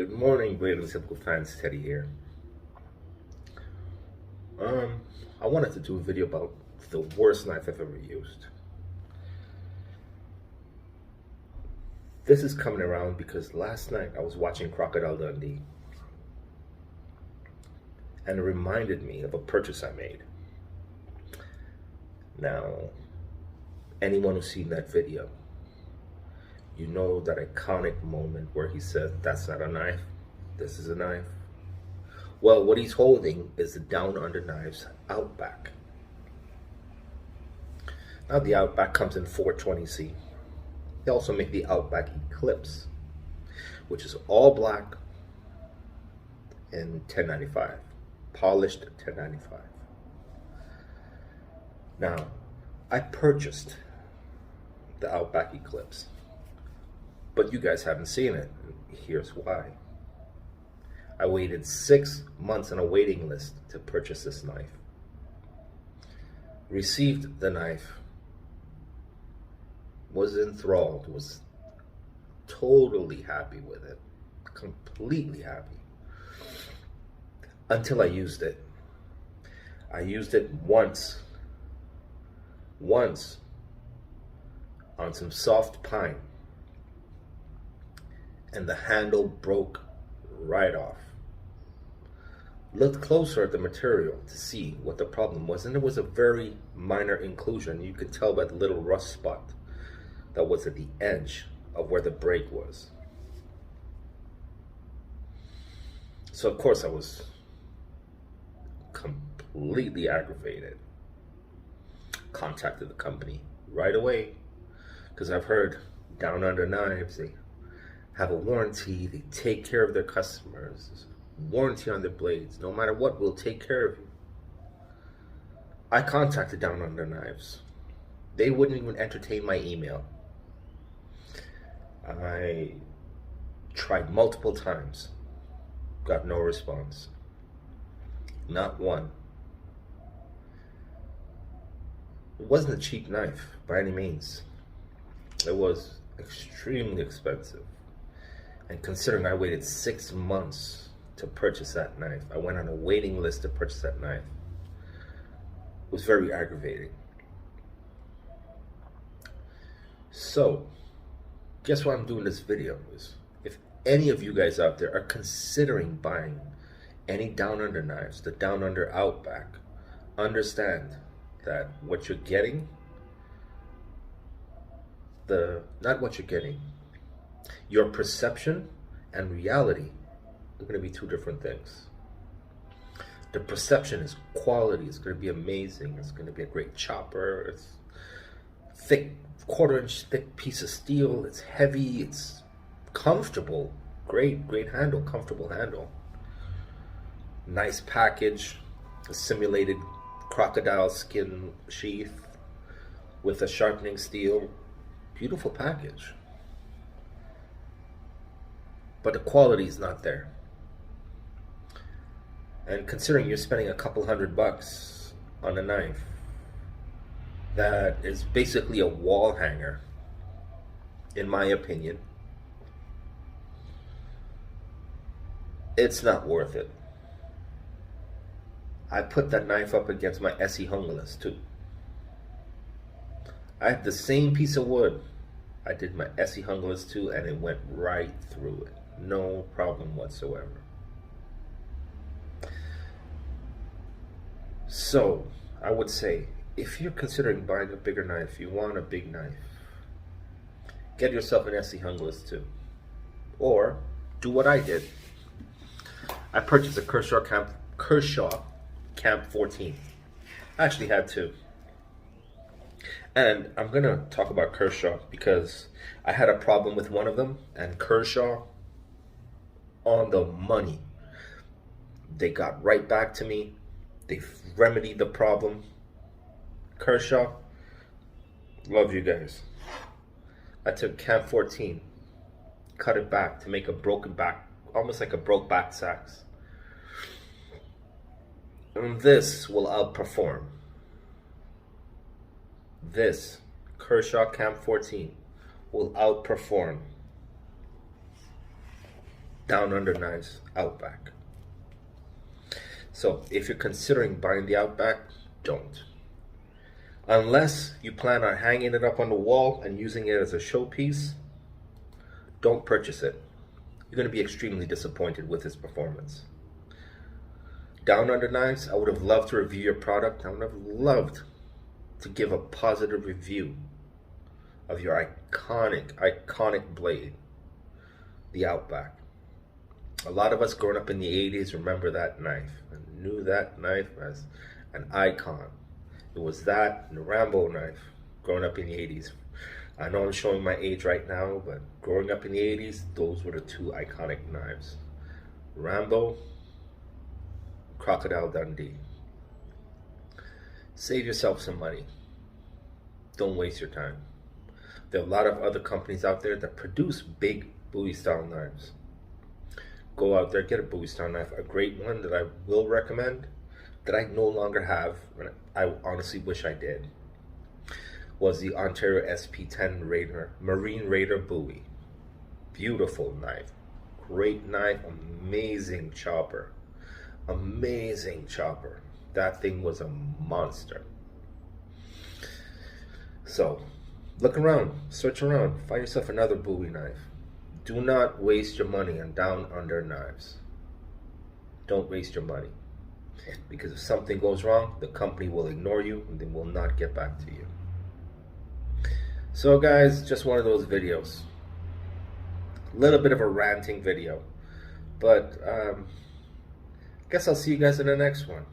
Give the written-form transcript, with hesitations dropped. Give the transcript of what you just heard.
Good morning, Great and Simple fans. Teddy here. I wanted to do a video about the worst knife I've ever used. This is coming around because last night I was watching Crocodile Dundee, and it reminded me of a purchase I made. Now, anyone who's seen that video, you know that iconic moment where he said, "That's not a knife, this is a knife." Well, what he's holding is the Down Under Knives Outback. Now the Outback comes in 420C. They also make the Outback Eclipse, which is all black and 1095, polished 1095. Now, I purchased the Outback Eclipse, but you guys haven't seen it. Here's why. I waited 6 months on a waiting list to purchase this knife. Received the knife, was enthralled, was totally happy with it, completely happy, until I used it. I used it once on some soft pine, and the handle broke right off. Looked closer at the material to see what the problem was, and it was a very minor inclusion. You could tell by the little rust spot that was at the edge of where the break was. So of course I was completely aggravated. Contacted the company right away, because I've heard Down Under Knives, they have a warranty, they take care of their customers, warranty on their blades, no matter what, we'll take care of you. I contacted Down Under Knives. They wouldn't even entertain my email. I tried multiple times, got no response, not one. It wasn't a cheap knife by any means. It was extremely expensive. And considering I waited 6 months to purchase that knife, I went on a waiting list to purchase that knife, it was very aggravating. So, guess why I'm doing this video is, if any of you guys out there are considering buying any Down Under knives, the Down Under Outback, understand that what you're getting, not what you're getting, your perception and reality are going to be two different things. The perception is quality, it's going to be amazing, it's going to be a great chopper, it's thick, quarter-inch thick piece of steel, it's heavy, it's comfortable, great handle, comfortable handle, nice package, a simulated crocodile skin sheath with a sharpening steel, beautiful package. But the quality is not there. And considering you're spending a couple $100 on a knife that is basically a wall hanger, in my opinion, it's not worth it. I put that knife up against my Essie Hungalas too. I have the same piece of wood. I did my Essie Hungalas too, and it went right through it. No problem whatsoever. So, I would say, if you're considering buying a bigger knife, you want a big knife, get yourself an Essie Hungalas too. Or, do what I did. I purchased a Kershaw Camp 14. I actually had two. And I'm going to talk about Kershaw because I had a problem with one of them, and Kershaw, on the money. They got right back to me. They remedied the problem. Kershaw, love you guys. I took Camp 14, cut it back to make a broken back, almost like a broke back sax. And this will outperform. This Kershaw Camp 14 will outperform Down Under knives, Outback. So if you're considering buying the Outback, don't. Unless you plan on hanging it up on the wall and using it as a showpiece, don't purchase it. You're going to be extremely disappointed with its performance. Down Under knives, I would have loved to review your product. I would have loved to give a positive review of your iconic blade, the Outback. A lot of us growing up in the 80s remember that knife and knew that knife as an icon. It was that and the Rambo knife growing up in the 80s. I know I'm showing my age right now, but growing up in the 80s, those were the two iconic knives. Rambo, Crocodile Dundee. Save yourself some money. Don't waste your time. There are a lot of other companies out there that produce big Bowie style knives. Go out there, get a Bowie style knife. A great one that I will recommend, that I no longer have, and I honestly wish I did, was the Ontario SP10 Raider, Marine Raider Bowie. Beautiful knife. Great knife, amazing chopper. Amazing chopper. That thing was a monster. So, look around, search around, find yourself another Bowie knife. Do not waste your money on Down Under knives. Don't waste your money. Because if something goes wrong, the company will ignore you and they will not get back to you. So guys, just one of those videos. A little bit of a ranting video. But I guess I'll see you guys in the next one.